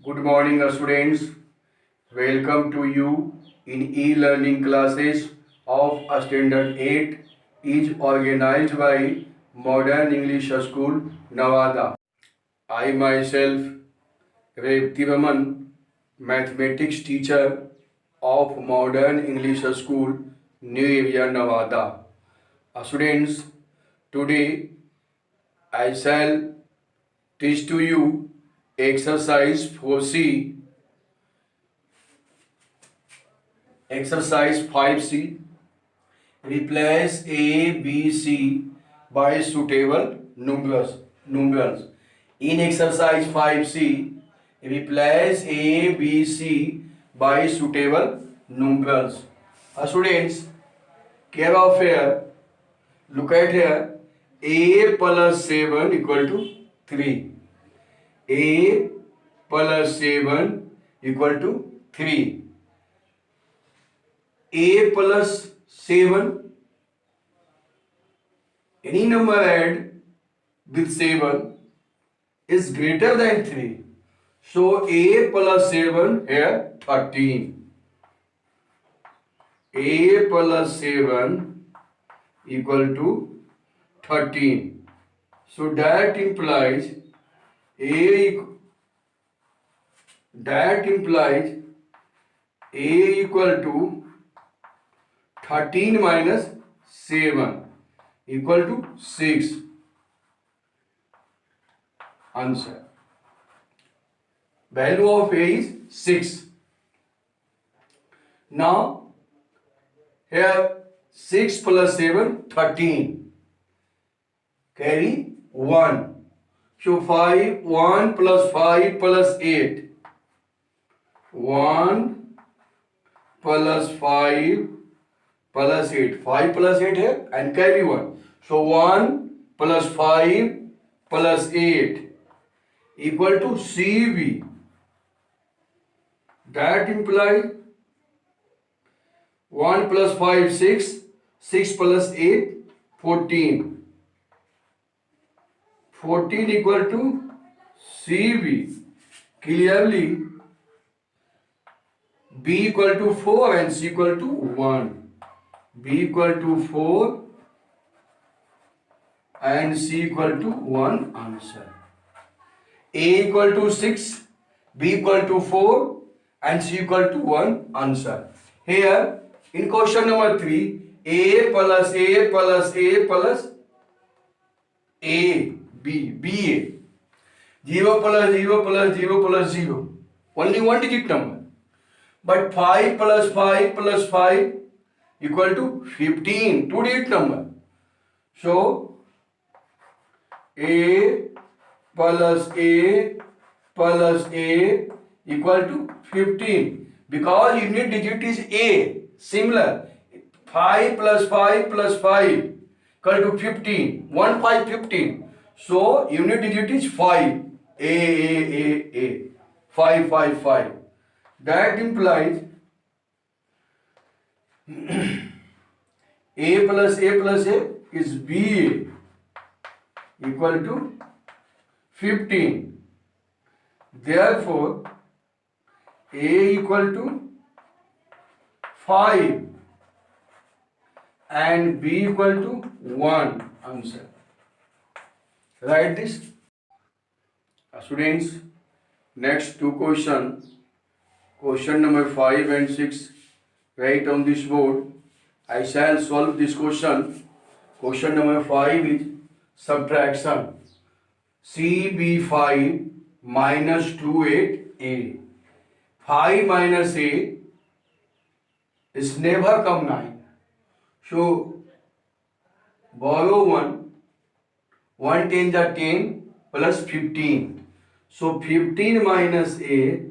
Good morning, students. Welcome to you in e-learning classes of Standard 8 is organized by Modern English School, Nevada. I myself, Revati Raman, mathematics teacher of Modern English School, New Area, Nevada. Students, today I shall teach to you exercise 4C. Exercise 5C. Replace A, B, C by suitable numerals. In exercise 5C, replace A, B, C by suitable numerals. Students, care of here, look at here. A plus 7 equal to 3. A plus 7 equal to 3. A plus 7, any number add with 7 is greater than 3. So A plus 7 here 13. A plus 7 equal to 13. So that implies A equal to 13 minus 7 equal to 6. Answer. Value of A is 6. Now, here 6 plus 7, 13. Carry 1. So 1 plus 5 plus 8. 1 plus 5 plus 8. 5 plus 8 here and carry 1. So 1 plus 5 plus 8 equal to CB. That implies 1 plus 5, 6. 6 plus 8, 14. 14 equal to CB. Clearly, B equal to 4 and C equal to 1. B equal to 4 and C equal to 1. Answer. A equal to 6, B equal to 4 and C equal to 1. Answer. Here in question number 3, A plus A plus A plus A, B, BA. 0 plus 0 plus 0 plus 0. Only one digit number. But 5 plus 5 plus 5 equal to 15. Two digit number. So A plus A plus A equal to 15. Because unit digit is A. Similar. 5 plus 5 plus 5 equal to 15. 1, 5, 15. So unit digit is 5. A. 5, 5, 5. That implies A plus A is BA equal to 15. Therefore, A equal to 5 and B equal to 1. Answer. Write this. Students, next two questions. Question number 5 and 6. Write on this board. I shall solve this question. Question number 5 is subtraction. CB5 minus 28A. 5 minus A is never come 9. So borrow 1. 1 10 are 10 plus 15. So 15 minus A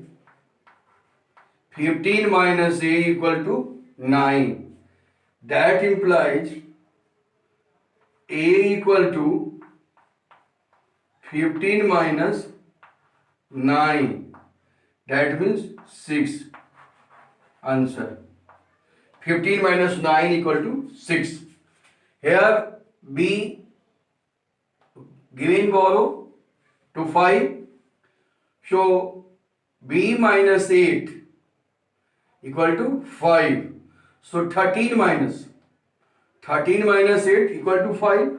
equal to 9. That implies A equal to 15 minus 9. That means 6. Answer. 15 minus 9 equal to 6. Here B given borrow to 5. So b minus 8 equal to 5. So 13 minus 8 equal to 5.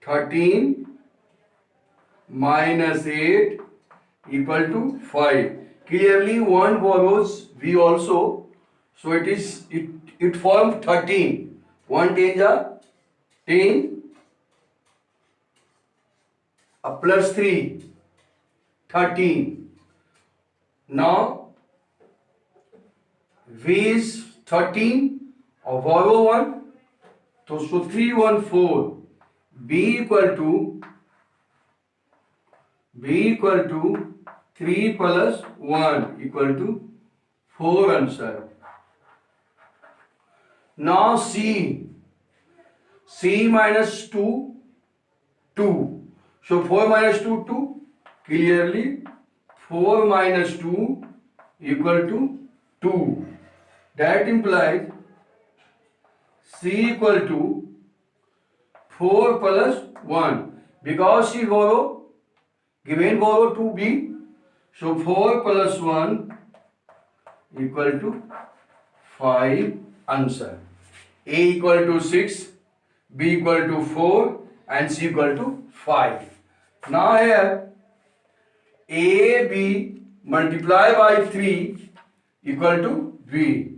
13 minus 8 equal to 5. Clearly 1 borrows v also. So it formed 13. 1 10 are 10 plus 3 13. Now v is 13 or borrow 1. So 3 1 4. b equal to 3 plus 1 equal to 4 answer. Now C minus 2 2. So 4 minus 2 2. Clearly 4 minus 2 equal to 2. That implies C equal to 4 plus 1. Because C given borrow 2b. So 4 plus 1 equal to 5 answer. A equal to 6, B equal to 4 and C equal to 5. Now here AB multiply by 3 equal to B.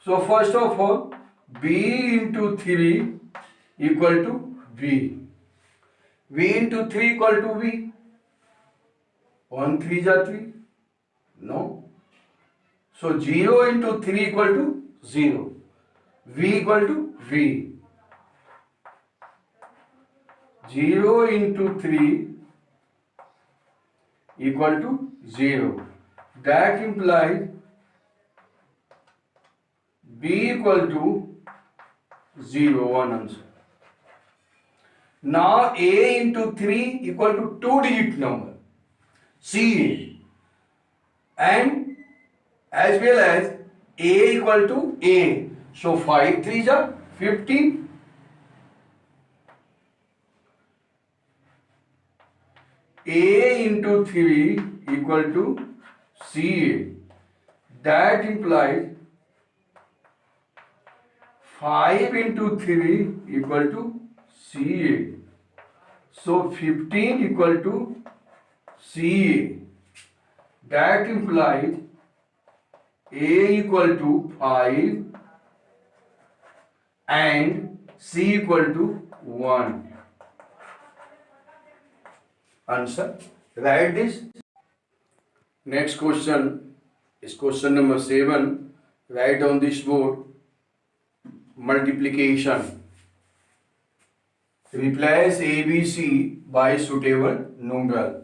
So first of all B into 3 equal to B. V into 3 equal to V. 1 3 is 3. No. So 0 into 3 equal to 0. V equal to V. 0 into 3 equal to 0. That implies B equal to 0. 1 answer. Now A into 3 equal to 2-digit number. CA. And as well as A equal to A. So 5 3s are 15. A into 3 equal to CA. That implies 5 into 3 equal to CA. So 15 equal to CA. That implies A equal to 5 and C equal to 1. Answer. Write this. Next question is question number 7. Write on this board multiplication. Replace ABC by suitable numeral.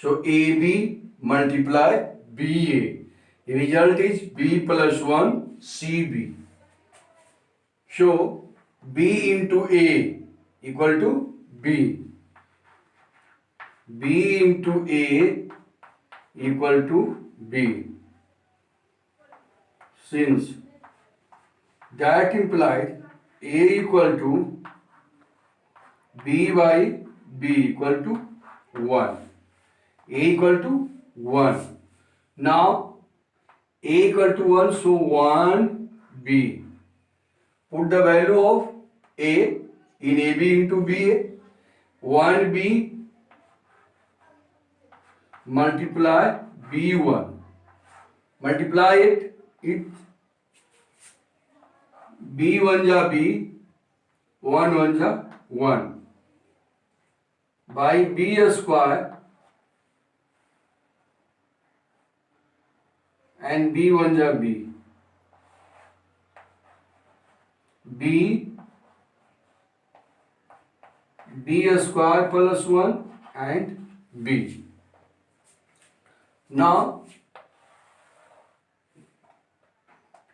So AB multiply BA. Result is B plus 1 CB. So B into A equal to B. B into A equal to B. Since that implies A equal to B by B equal to 1. A equal to 1. Now A equal to 1, so 1B. Put the value of A in AB into BA. 1B multiply B1. Multiply it. B1 ja B, 1 1 ja 1. By B square and B1 ja B. B square plus 1 and B. Now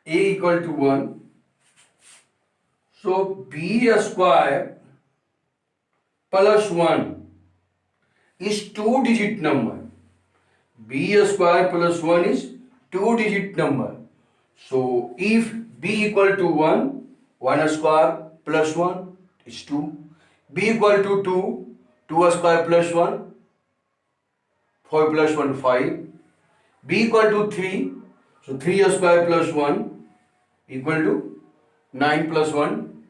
A equal to 1. So B square plus 1 is 2-digit number. B square plus 1 is 2-digit number. So if B equal to 1, 1 square plus 1 is 2. B equal to 2, 2 square plus 1, 4 plus 1 5. B equal to 3. So 3 square plus 1 equal to 9 plus 1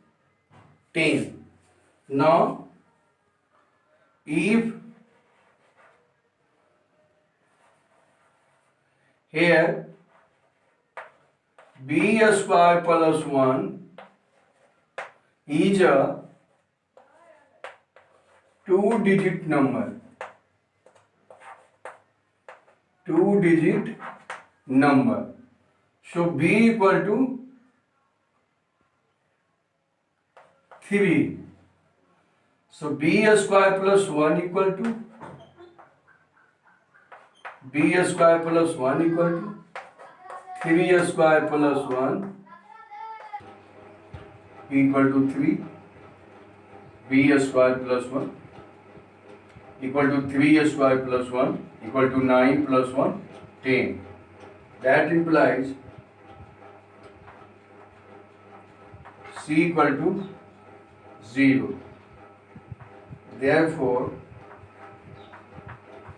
10. Now if here B square plus 1 is a two-digit number. Two-digit number. So B equal to 3. So B square plus 1 equal to B square plus 1 equal to 3 square plus 1 equal to 3. B square plus 1 equal to 3 square plus 1 equal to 9 plus 1 10. That implies C equal to 0. Therefore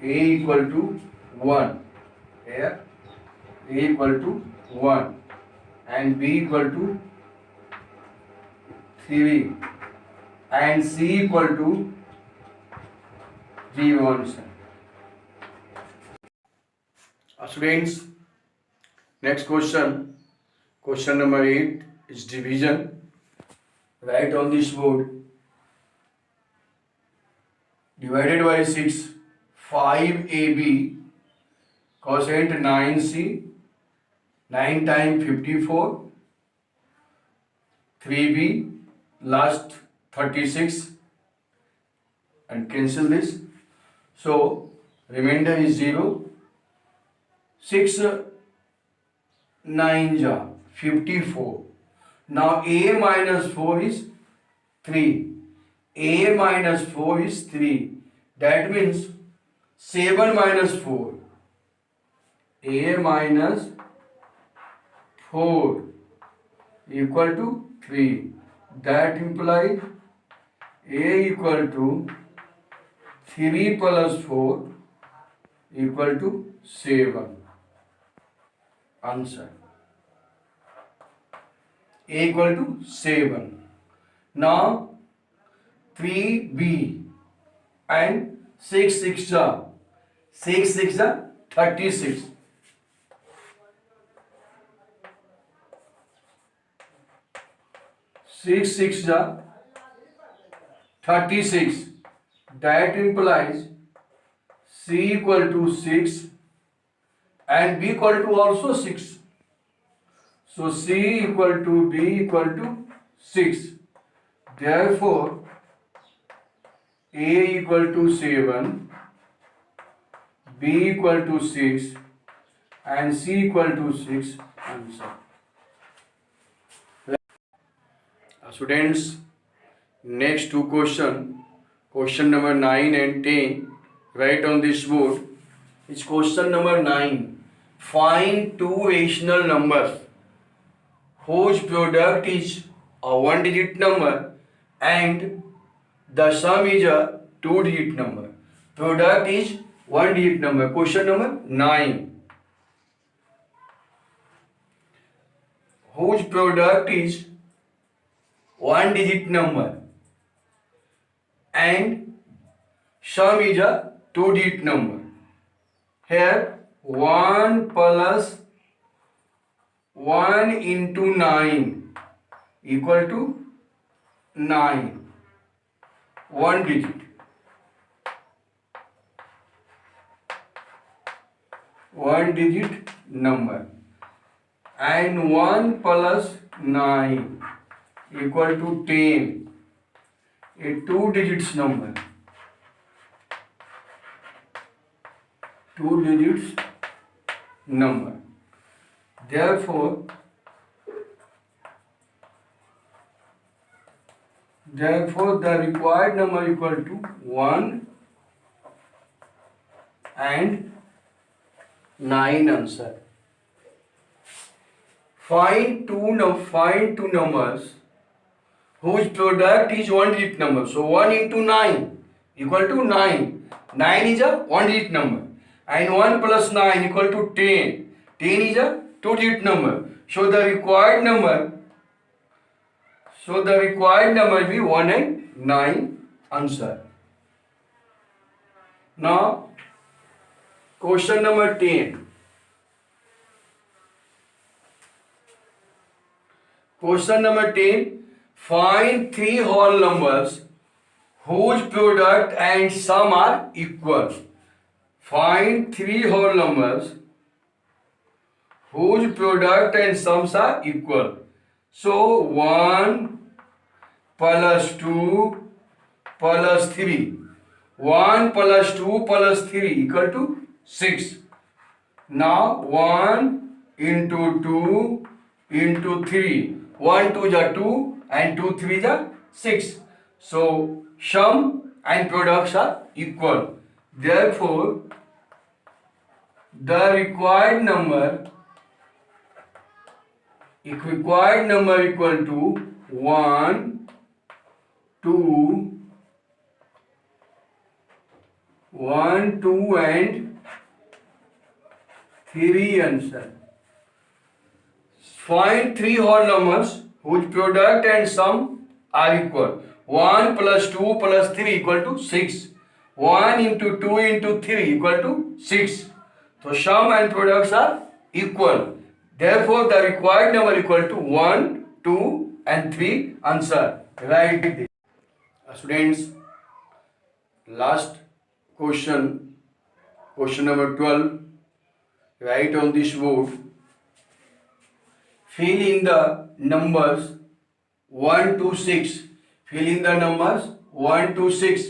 A equal to 1. Here A equal to 1 and B equal to 3 and C equal to 0. Students, next question number 8 is division. Write on this board. Divided by 6, 5AB quotient 9C, 9 times 54, 3B last 36 and cancel this. So remainder is 0. 6 9 ja 54. Now A minus 4 is 3. A minus 4 is 3. That means 7 minus 4. A minus 4 equal to 3. That implies A equal to 3 plus 4 equal to 7. Answer. A equal to 7. Now 3B and 6 6 are 36. 6 6 are 36. That implies C equal to 6 and B equal to also 6. So C equal to B equal to 6. Therefore A equal to 7, B equal to 6 and C equal to 6. Answer. Students, next two question number 9 and 10, write on this board. It's question number 9. Find two rational numbers whose product is a one-digit number and the sum is a two-digit number. Product is one-digit number. Question number 9. Whose product is one-digit number and sum is a two-digit number. Here 1 plus 1 into 9 equal to 9. One digit. One digit number. And 1 plus 9 equal to 10. A two digits number. Two digits number. Therefore the required number equal to 1 and 9. Answer. Find two numbers whose product is one digit number. So 1 into 9 equal to 9. 9 is a one digit number. and 1 plus 9 equal to 10. 10 is a two-digit number. So the required number will be 1 and 9 answer. Now question number 10. Question number 10. Find three whole numbers whose product and sum are equal. Find three whole numbers whose product and sums are equal. So 1 plus 2 plus 3. 1 plus 2 plus 3 equal to 6. Now 1 into 2 into 3. 1 2 is 2 and 2 3 is 6. So sum and products are equal. Therefore, the required number equal to 1, 2, 1, 2 and 3 answer. Find three whole numbers whose product and sum are equal. 1 plus 2 plus 3 equal to 6. 1 into 2 into 3 equal to 6. So sum and products are equal. Therefore, the required number equal to 1, 2 and 3 answer. Write this. Students, last question number 12. Write on this board. Fill in the numbers 1 to 6. Fill in the numbers 1 to 6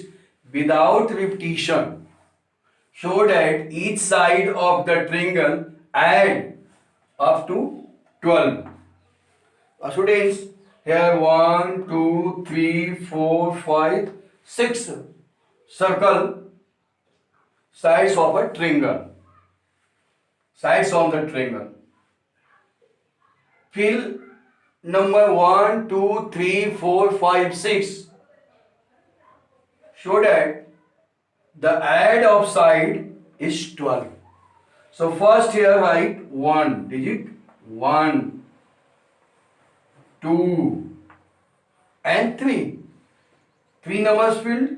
without repetition, so that each side of the triangle add up to 12. Students, here 1, 2, 3, 4, 5, 6 circle sides of a triangle. Sides of the triangle. Fill number 1, 2, 3, 4, 5, 6, so that the add of side is 12. So first here write 1 digit, 1, 2 and 3. 3 numbers filled.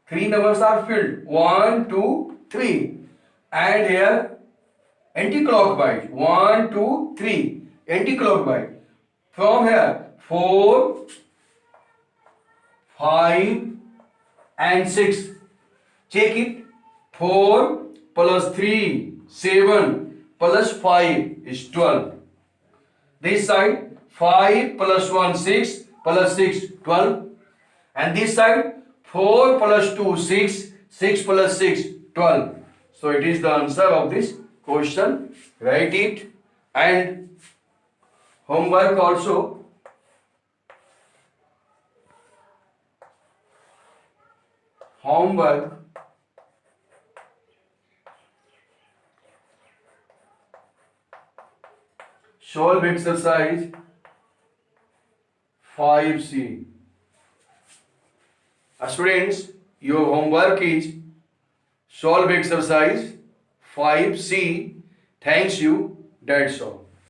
3 numbers are filled. 1, 2, 3. And here anti-clockwise. 1, 2, 3. Anti-clockwise. From here 4, 5 and 6. Check it. 4 plus 3, 7 plus 5 is 12. This side 5 plus 1, 6 plus 6, 12. And this side 4 plus 2, 6, 6 plus 6, 12. So it is the answer of this question. Write it. And homework also. Homework. Solve exercise 5C. Students, your homework is solve exercise 5C. Thanks you. That's all.